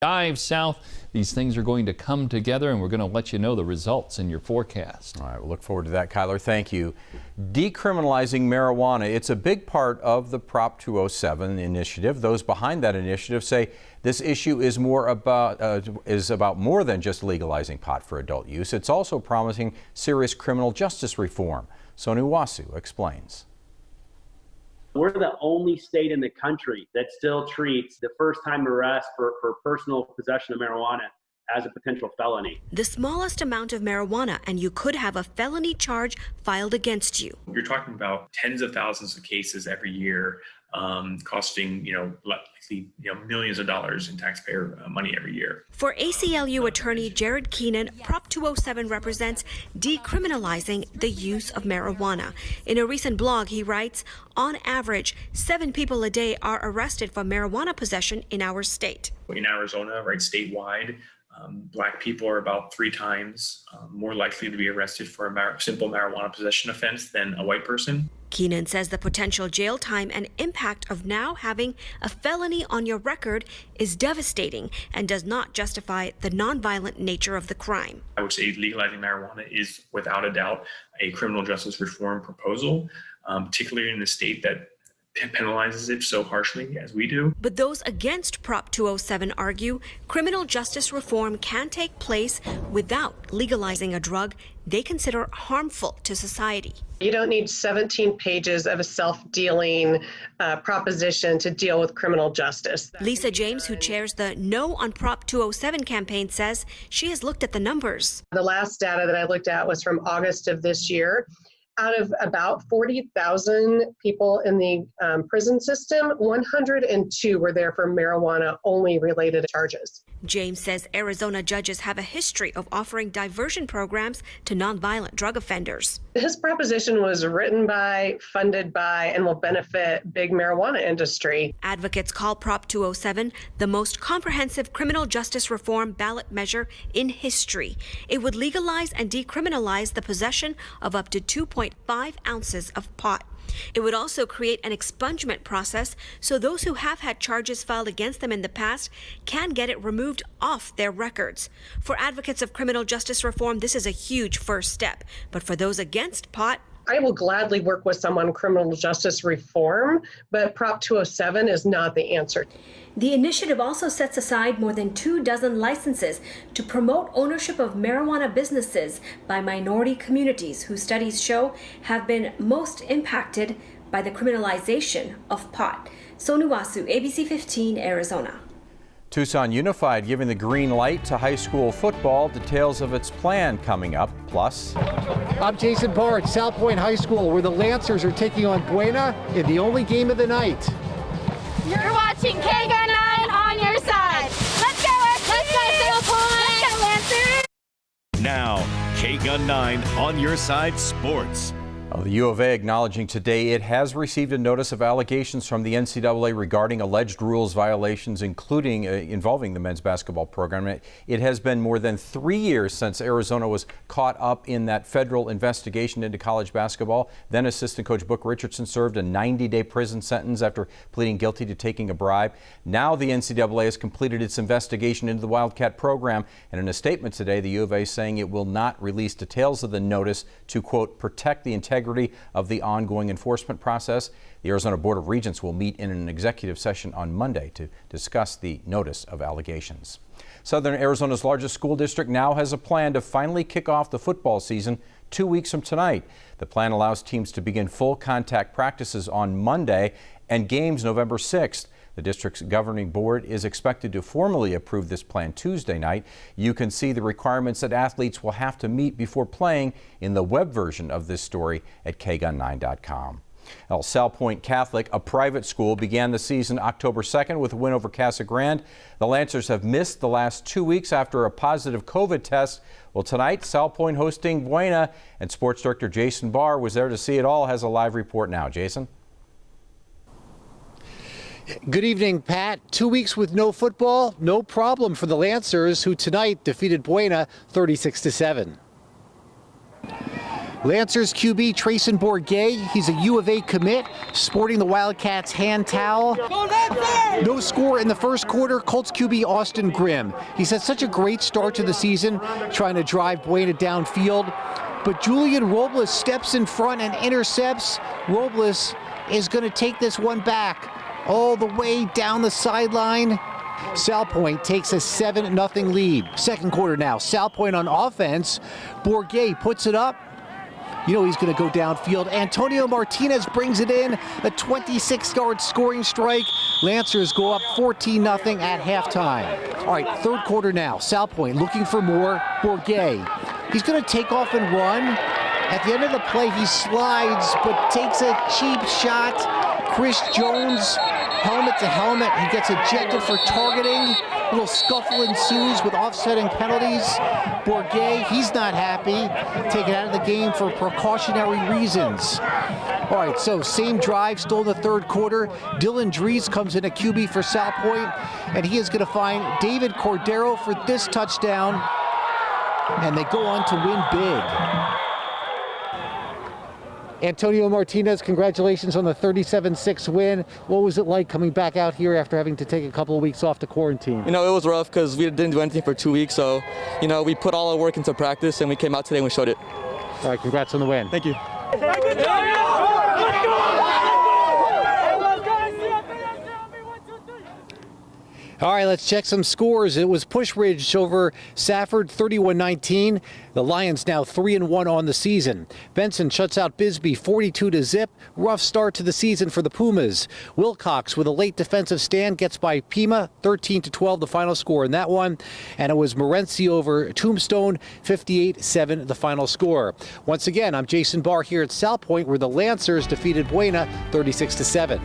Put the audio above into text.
Dive south. These things are going to come together, and we're going to let you know the results in your forecast. All right, we'll look forward to that, Kyler. Thank you. Decriminalizing marijuana, it's a big part of the Prop 207 initiative. Those behind that initiative say this issue is about more than just legalizing pot for adult use. It's also promising serious criminal justice reform. Sonu Wasu explains. We're the only state in the country that still treats the first-time arrest for personal possession of marijuana as a potential felony. The smallest amount of marijuana, and you could have a felony charge filed against you. You're talking about tens of thousands of cases every year, costing, likely, millions of dollars in taxpayer money every year. For ACLU attorney Jared Keenan, Prop 207 represents decriminalizing the use of marijuana. In a recent blog, he writes, on average, 7 people a day are arrested for marijuana possession in our state. In Arizona, right, statewide, Black people are about 3 times more likely to be arrested for a simple marijuana possession offense than a white person. Keenan says the potential jail time and impact of now having a felony on your record is devastating and does not justify the nonviolent nature of the crime. I would say legalizing marijuana is without a doubt a criminal justice reform proposal, particularly in a state that penalizes it so harshly as we do. But those against Prop 207 argue criminal justice reform can take place without legalizing a drug they consider harmful to society. You don't need 17 pages of a self-dealing proposition to deal with criminal justice. Lisa James, who chairs the No on Prop 207 campaign, says she has looked at the numbers. The last data that I looked at was from August of this year. Out of about 40,000 people in the prison system, 102 were there for marijuana-only related charges. James says Arizona judges have a history of offering diversion programs to nonviolent drug offenders. His proposition was written by, funded by, and will benefit big marijuana industry. Advocates call Prop 207 the most comprehensive criminal justice reform ballot measure in history. It would legalize and decriminalize the possession of up to 2.5 ounces of pot. It would also create an expungement process so those who have had charges filed against them in the past can get it removed off their records. For advocates of criminal justice reform, this is a huge first step. But for those against pot, I will gladly work with someone on criminal justice reform, but Prop 207 is not the answer. The initiative also sets aside more than 24 licenses to promote ownership of marijuana businesses by minority communities who studies show have been most impacted by the criminalization of pot. Sonu Wasu, ABC 15, Arizona. Tucson Unified giving the green light to high school football. Details of its plan coming up. Plus, I'm Jason Barr at Salpointe High School, where the Lancers are taking on Buena in the only game of the night. You're watching KGUN 9 on your side. Let's go, FC! Let's go, Salpointe! Let's go, Lancers! Now, KGUN 9 on your side sports. The U of A acknowledging today it has received a notice of allegations from the NCAA regarding alleged rules violations, including involving the men's basketball program. It has been more than 3 years since Arizona was caught up in that federal investigation into college basketball. Then assistant coach Book Richardson served a 90-day prison sentence after pleading guilty to taking a bribe. Now the NCAA has completed its investigation into the Wildcat program, and in a statement today, the U of A is saying it will not release details of the notice to, quote, protect the integrity of the ongoing enforcement process. The Arizona Board of Regents will meet in an executive session on Monday to discuss the notice of allegations. Southern Arizona's largest school district now has a plan to finally kick off the football season 2 weeks from tonight. The plan allows teams to begin full contact practices on Monday and games November 6th. The district's governing board is expected to formally approve this plan Tuesday night. You can see the requirements that athletes will have to meet before playing in the web version of this story at kgun9.com. Salpointe Catholic, a private school, began the season October 2nd with a win over Casa Grande. The Lancers have missed the last 2 weeks after a positive COVID test. Well, tonight, Salpointe hosting Buena, and sports director Jason Barr was there to see it all. Has a live report now. Jason? Good evening, Pat. 2 weeks with no football, no problem for the Lancers, who tonight defeated Buena 36-7. Lancers QB Trayson Bourget, he's a U of A commit, sporting the Wildcats hand towel. No score in the first quarter. Colts QB Austin Grimm. He's had such a great start to the season, trying to drive Buena downfield. But Julian Robles steps in front and intercepts. Robles is going to take this one back all the way down the sideline. Salpointe takes a 7-0 lead. Second quarter now. Salpointe on offense. Bourget puts it up. You know he's going to go downfield. Antonio Martinez brings it in. A 26-yard scoring strike. Lancers go up 14-0 at halftime. All right, third quarter now. Salpointe looking for more. Bourget. He's going to take off and run. At the end of the play, he slides, but takes a cheap shot. Chris Jones, helmet to helmet. He gets ejected for targeting. A little scuffle ensues with offsetting penalties. Bourget, he's not happy. Taken out of the game for precautionary reasons. All right, so same drive, still in the third quarter. Dylan Dries comes in at QB for Salpointe, and he is going to find David Cordero for this touchdown. And they go on to win big. Antonio Martinez, congratulations on the 37-6 win. What was it like coming back out here after having to take a couple of weeks off to quarantine? You know, it was rough because we didn't do anything for 2 weeks. So, you know, we put all our work into practice and we came out today and we showed it. All right, congrats on the win. Thank you. All right, let's check some scores. It was Pushridge over Safford, 31-19. The Lions now 3-1 on the season. Benson shuts out Bisbee 42-0. Rough start to the season for the Pumas. Wilcox with a late defensive stand gets by Pima, 13-12 the final score in that one. And it was Morenci over Tombstone, 58-7 the final score. Once again, I'm Jason Barr here at Salpointe, where the Lancers defeated Buena 36-7.